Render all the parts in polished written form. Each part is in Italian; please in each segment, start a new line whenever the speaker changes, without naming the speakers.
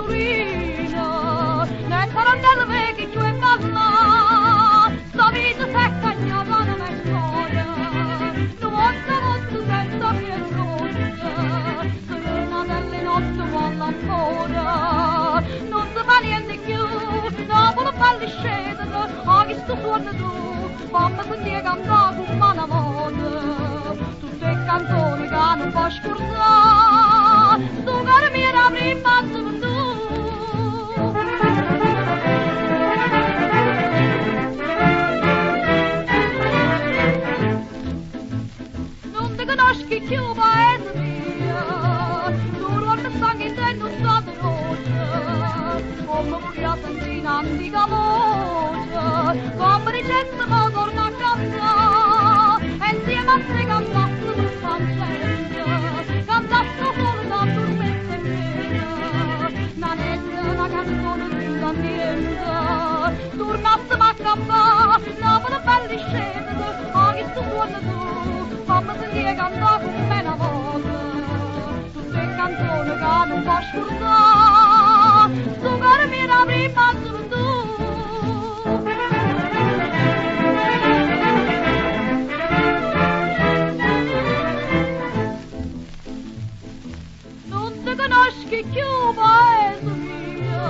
ruina, ne tarandelle vecchi più e balla, sta vita secca gnava non è storia, non volta senza vergogna, serena delle notti vuole ancora, non si fa niente più, non vuole farli scendere, a chi sto suono tu, fammi sentire cantare come una volta, tutte canzoni che non può scordare, sto caro mio era prima per tu. Non ti conosci più paese mio, tu non sangue in te non sta veloce, come voglio sentire un'antica voce, come ricetta ma torna a cantare, e insieme a te cantasse per fancetta, cantasse solo da tormenta e pena, una canzone più da niente, tornassimo a campare, una bella scena, a chi tu suona tu, fammi sentire cantare con me una volta, tutte canzoni che non può scordare, sto caro mio era prima solo tu. Non ti conosci più paese mio,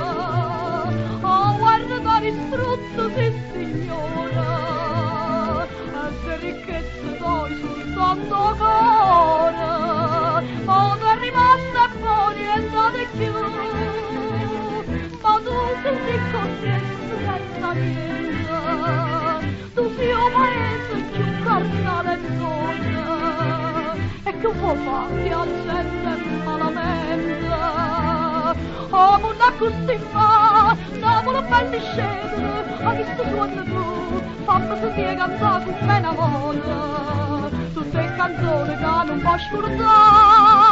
oh guarda che distrutto che signora, e che ricchezze poi soltanto cuore, ma che rimasta fuori e andate più, ma tu sei coscienza senza niente, tu sei un paese più carnale e donna, e che vuoi farti al gente malamente, oh una così fa, no vuole belli scendere, a chi sto suona tu, fammi sentire cantare con me una volta, tutte canzoni che non può scordare.